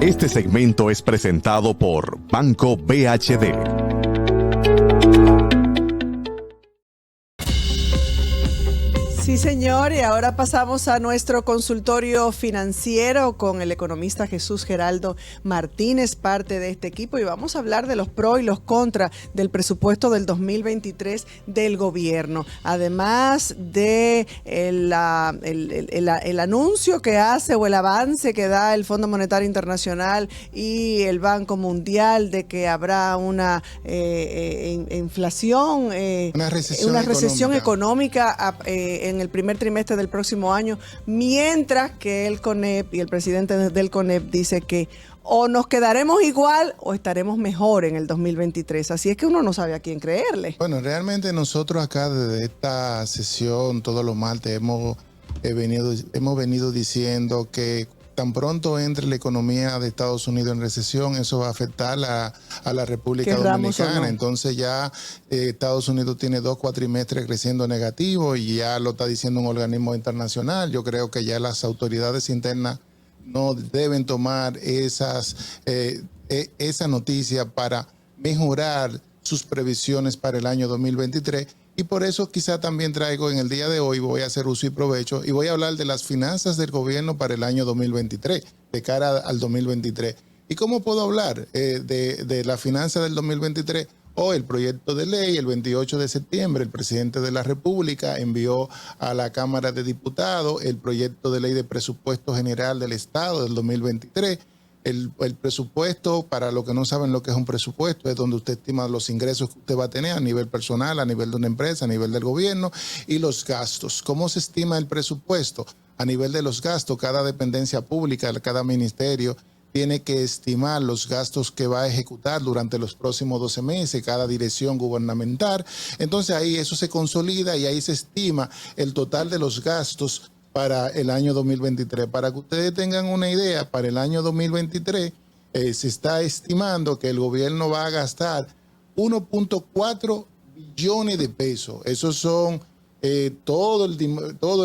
Este segmento es presentado por Banco BHD. Sí, señor, y ahora pasamos a nuestro consultorio financiero con el economista Jesús Geraldo Martínez, parte de este equipo, y vamos a hablar de los pros y los contras del presupuesto del 2023 del gobierno, además de el anuncio que hace o el avance que da el Fondo Monetario Internacional y el Banco Mundial de que habrá una inflación, una recesión económica en el primer trimestre del próximo año, mientras que el CONEP y el presidente del CONEP dice que o nos quedaremos igual o estaremos mejor en el 2023. Así es que uno no sabe a quién creerle. Bueno, realmente nosotros acá desde esta sesión, todos los martes, hemos venido diciendo que tan pronto entre la economía de Estados Unidos en recesión, eso va a afectar a la República Dominicana. No. Entonces ya Estados Unidos tiene 2 cuatrimestres creciendo negativo y ya lo está diciendo un organismo internacional. Yo creo que ya las autoridades internas no deben tomar esa noticia para mejorar sus previsiones para el año 2023. Y por eso quizá también traigo en el día de hoy, voy a hacer uso y provecho y voy a hablar de las finanzas del gobierno para el año 2023, de cara al 2023. ¿Y cómo puedo hablar de la finanza del 2023? Hoy el proyecto de ley, el 28 de septiembre, el presidente de la República envió a la Cámara de Diputados el proyecto de ley de presupuesto general del Estado del 2023. El presupuesto, para los que no saben lo que es un presupuesto, es donde usted estima los ingresos que usted va a tener a nivel personal, a nivel de una empresa, a nivel del gobierno, y los gastos. ¿Cómo se estima el presupuesto? A nivel de los gastos, cada dependencia pública, cada ministerio tiene que estimar los gastos que va a ejecutar durante los próximos 12 meses, cada dirección gubernamental. Entonces ahí eso se consolida y ahí se estima el total de los gastos para el año 2023. Para que ustedes tengan una idea, para el año 2023 se está estimando que el gobierno va a gastar 1.4 billones de pesos. Esos son todo el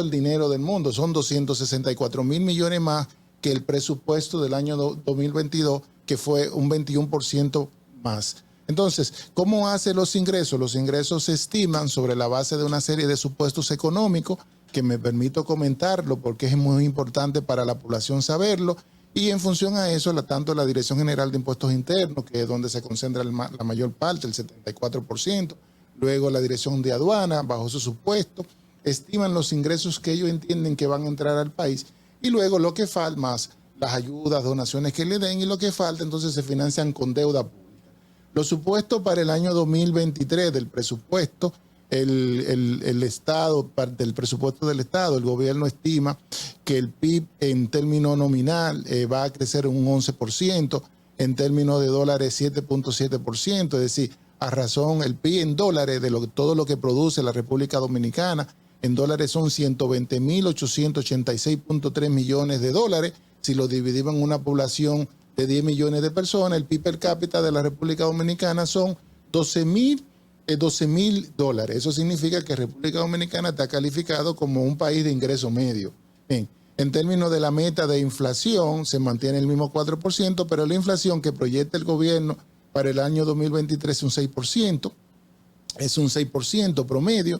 dinero del mundo. Son 264 mil millones más que el presupuesto del año 2022, que fue un 21% más. Entonces, ¿cómo hace los ingresos? Los ingresos se estiman sobre la base de una serie de supuestos económicos que me permito comentarlo porque es muy importante para la población saberlo, y en función a eso, tanto la Dirección General de Impuestos Internos, que es donde se concentra la mayor parte, el 74%, luego la Dirección de Aduana, bajo su supuesto, estiman los ingresos que ellos entienden que van a entrar al país, y luego lo que falta, más las ayudas, donaciones que le den, y lo que falta, entonces se financian con deuda pública. Los supuestos para el año 2023 del presupuesto, el Estado, parte del presupuesto del Estado, el gobierno estima que el PIB en términos nominal va a crecer un 11%, en términos de dólares 7.7%, es decir, a razón el PIB en dólares de todo lo que produce la República Dominicana, en dólares son 120.886.3 millones de dólares. Si lo dividimos en una población de 10 millones de personas, el PIB per cápita de la República Dominicana son 12 mil dólares. Eso significa que República Dominicana está calificado como un país de ingreso medio. Bien, en términos de la meta de inflación, se mantiene el mismo 4%, pero la inflación que proyecta el gobierno para el año 2023 es un 6%, es un 6% promedio.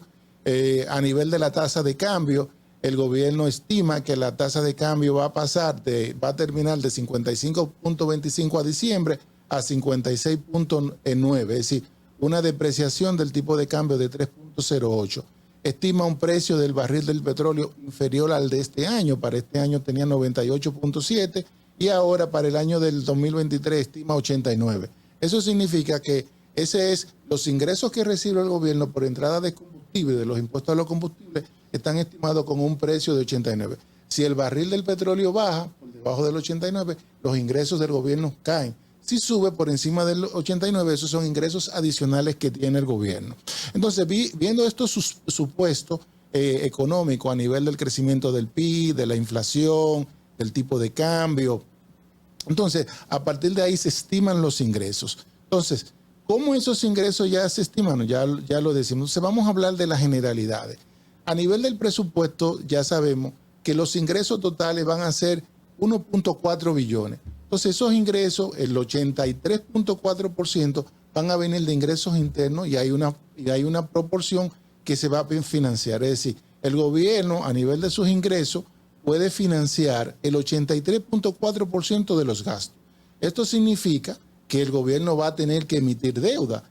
A nivel de la tasa de cambio, el gobierno estima que la tasa de cambio va a terminar de 55.25 a diciembre a 56.9, es decir, una depreciación del tipo de cambio de 3.08. Estima un precio del barril del petróleo inferior al de este año. Para este año tenía 98.7 y ahora para el año del 2023 estima 89. Eso significa que ese es los ingresos que recibe el gobierno por entrada de combustible, de los impuestos a los combustibles, están estimados con un precio de 89. Si el barril del petróleo baja por debajo del 89, los ingresos del gobierno caen. Si sube por encima del 89, esos son ingresos adicionales que tiene el gobierno. Entonces, viendo estos supuestos económicos a nivel del crecimiento del PIB, de la inflación, del tipo de cambio, entonces, a partir de ahí se estiman los ingresos. Entonces, ¿cómo esos ingresos ya se estiman? Ya lo decimos. Entonces, vamos a hablar de las generalidades. A nivel del presupuesto, ya sabemos que los ingresos totales van a ser 1.4 billones. Entonces esos ingresos, el 83.4% van a venir de ingresos internos y hay una proporción que se va a financiar. Es decir, el gobierno a nivel de sus ingresos puede financiar el 83.4% de los gastos. Esto significa que el gobierno va a tener que emitir deuda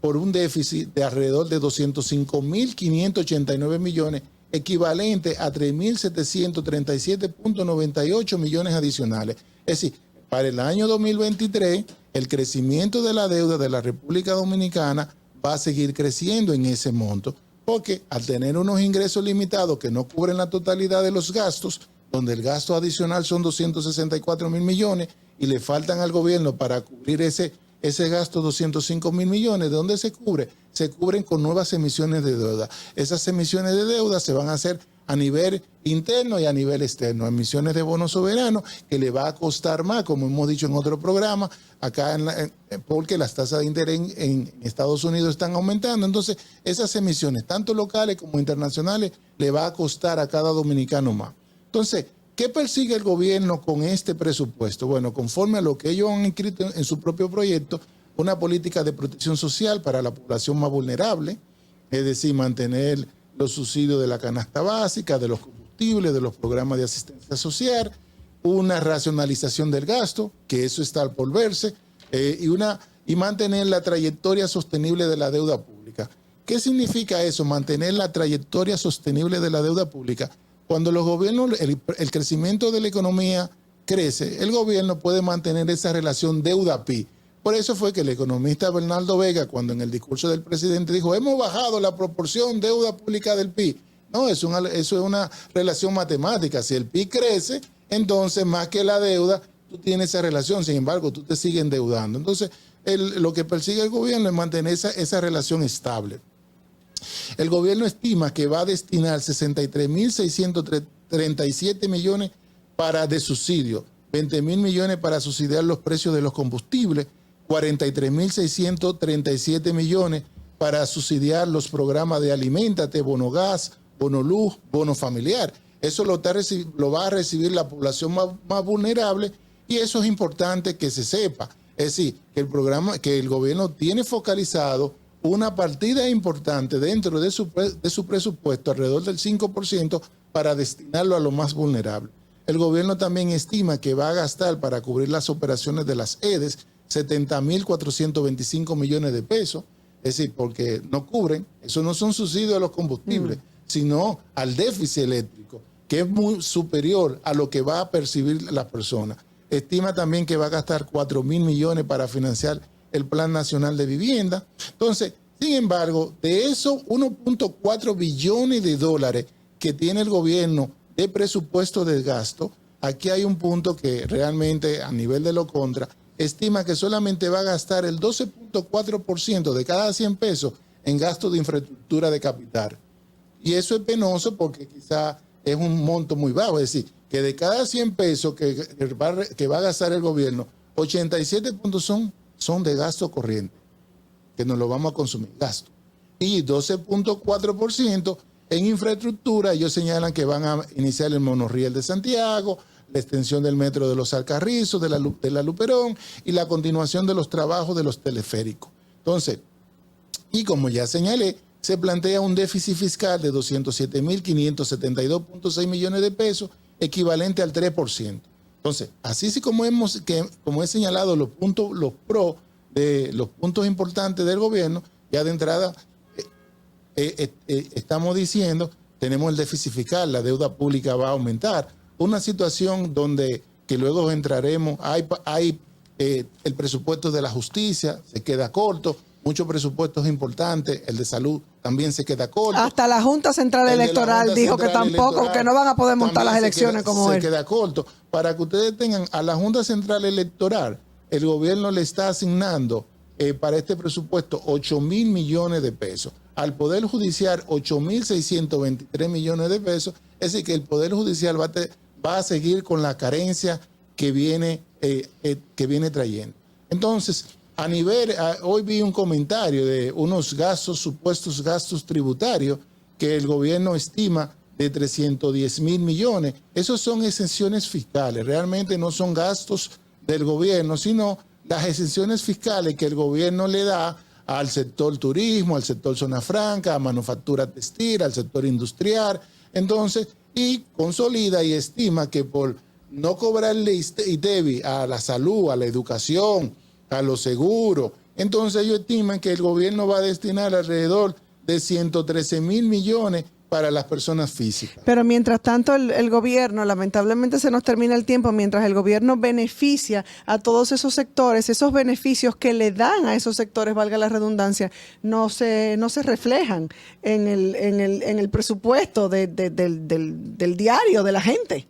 por un déficit de alrededor de 205.589 millones, equivalente a 3.737.98 millones adicionales. Es decir, para el año 2023, el crecimiento de la deuda de la República Dominicana va a seguir creciendo en ese monto, porque al tener unos ingresos limitados que no cubren la totalidad de los gastos, donde el gasto adicional son 264.000 millones y le faltan al gobierno para cubrir ese gasto 205.000 millones, ¿de dónde se cubre? Se cubren con nuevas emisiones de deuda. Esas emisiones de deuda se van a hacer a nivel interno y a nivel externo. Emisiones de bonos soberanos que le va a costar más, como hemos dicho en otro programa, acá porque las tasas de interés en Estados Unidos están aumentando. Entonces, esas emisiones, tanto locales como internacionales, le va a costar a cada dominicano más. Entonces, ¿qué persigue el gobierno con este presupuesto? Bueno, conforme a lo que ellos han escrito en su propio proyecto, una política de protección social para la población más vulnerable, es decir, mantener los subsidios de la canasta básica, de los combustibles, de los programas de asistencia social, una racionalización del gasto, que eso está por verse, y mantener la trayectoria sostenible de la deuda pública. ¿Qué significa eso? Mantener la trayectoria sostenible de la deuda pública. Cuando los gobiernos, el crecimiento de la economía crece, el gobierno puede mantener esa relación deuda-PIB. Por eso fue que el economista Bernardo Vega, cuando en el discurso del presidente dijo, hemos bajado la proporción deuda pública del PIB. No, eso es una relación matemática. Si el PIB crece, entonces más que la deuda, tú tienes esa relación. Sin embargo, tú te sigues endeudando. Entonces, lo que persigue el gobierno es mantener esa relación estable. El gobierno estima que va a destinar 63.637 millones de subsidio, 20.000 millones para subsidiar los precios de los combustibles, 43.637 millones para subsidiar los programas de Aliméntate, Bono Gas, Bono Luz, Bono Familiar. Eso lo va a recibir la población más vulnerable y eso es importante que se sepa. Es decir, que el gobierno tiene focalizado una partida importante dentro de su presupuesto, alrededor del 5%, para destinarlo a lo más vulnerable. El gobierno también estima que va a gastar para cubrir las operaciones de las EDES 70.425 millones de pesos, es decir, porque no cubren, eso no son subsidios a los combustibles, sino al déficit eléctrico, que es muy superior a lo que va a percibir la persona. Estima también que va a gastar 4.000 millones para financiar el Plan Nacional de Vivienda. Entonces, sin embargo, de esos 1.4 billones de dólares que tiene el gobierno de presupuesto de gasto, aquí hay un punto que realmente a nivel de lo contra, estima que solamente va a gastar el 12.4% de cada 100 pesos en gastos de infraestructura de capital. Y eso es penoso porque quizá es un monto muy bajo, es decir, que de cada 100 pesos que va a gastar el gobierno, 87 puntos son de gasto corriente, que nos lo vamos a consumir, gasto. Y 12.4% en infraestructura. Ellos señalan que van a iniciar el monorriel de Santiago, la extensión del metro de los Alcarrizos, de la Luperón y la continuación de los trabajos de los teleféricos. Entonces, y como ya señalé, se plantea un déficit fiscal de 207.572.6 millones de pesos, equivalente al 3%. Entonces, así sí como he señalado los puntos importantes del gobierno, ya de entrada estamos diciendo, tenemos el déficit fiscal, la deuda pública va a aumentar, una situación que luego entraremos, hay el presupuesto de la justicia, se queda corto, muchos presupuestos importantes, el de salud también se queda corto. Hasta la Junta Central Electoral dijo que tampoco, que no van a poder montar las elecciones como él. Se queda corto. Para que ustedes tengan, a la Junta Central Electoral, el gobierno le está asignando para este presupuesto 8.000 millones de pesos. Al Poder Judicial, 8.623 millones de pesos. Es decir, que el Poder Judicial va a seguir con la carencia que viene trayendo. Entonces, hoy vi un comentario de unos supuestos gastos tributarios que el gobierno estima de 310.000 millones. Esos son exenciones fiscales, realmente no son gastos del gobierno, sino las exenciones fiscales que el gobierno le da al sector turismo, al sector zona franca, a manufactura textil, al sector industrial. Entonces, y consolida y estima que por no cobrarle ITEVI a la salud, a la educación, a los seguros, entonces ellos estiman que el gobierno va a destinar alrededor de 113.000 millones para las personas físicas. Pero mientras tanto el gobierno, lamentablemente se nos termina el tiempo, mientras el gobierno beneficia a todos esos sectores, esos beneficios que le dan a esos sectores, valga la redundancia, no se reflejan en el presupuesto del diario de la gente.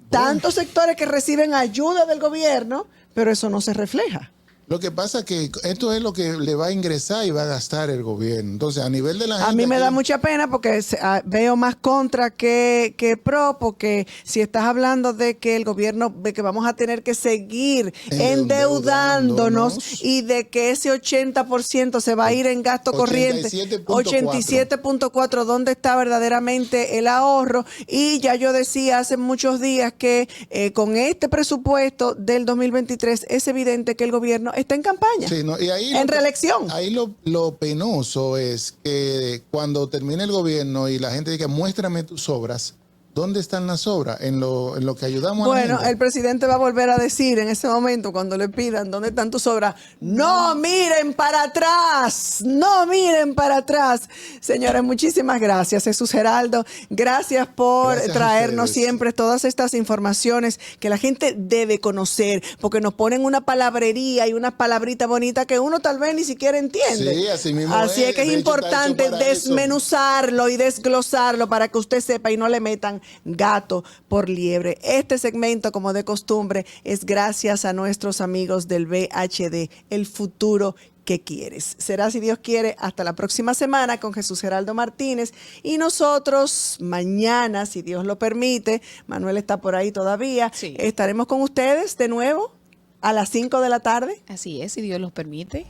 Bueno. Tantos sectores que reciben ayuda del gobierno, pero eso no se refleja. Lo que pasa es que esto es lo que le va a ingresar y va a gastar el gobierno. Entonces, a nivel de la gente... A mí me da mucha pena porque veo más contra que pro, porque si estás hablando de que el gobierno, de que vamos a tener que seguir endeudándonos y de que ese 80% se va a ir en gasto corriente, 87.4, ¿dónde está verdaderamente el ahorro? Y ya yo decía hace muchos días que con este presupuesto del 2023 es evidente que el gobierno está en campaña, sí, no, y ahí en reelección. Ahí lo penoso es que cuando termine el gobierno y la gente diga, muéstrame tus obras, ¿dónde están las obras? En lo que ayudamos a la gente. Bueno, el presidente va a volver a decir en ese momento, cuando le pidan dónde están tus obras, no miren para atrás, no miren para atrás. Señores, muchísimas gracias. Jesús Geraldo, gracias por traernos siempre todas estas informaciones que la gente debe conocer, porque nos ponen una palabrería y una palabrita bonita que uno tal vez ni siquiera entiende. Sí, así mismo Así es que es importante desmenuzarlo y desglosarlo para que usted sepa y no le metan gato por liebre. Este segmento, como de costumbre, es gracias a nuestros amigos del VHD, el futuro que quieres. Será, si Dios quiere, hasta la próxima semana con Jesús Geraldo Martínez, y nosotros mañana, si Dios lo permite, Manuel está por ahí todavía, sí, estaremos con ustedes de nuevo a las 5 de la tarde. Así es, si Dios los permite.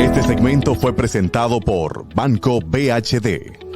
Este segmento fue presentado por Banco BHD.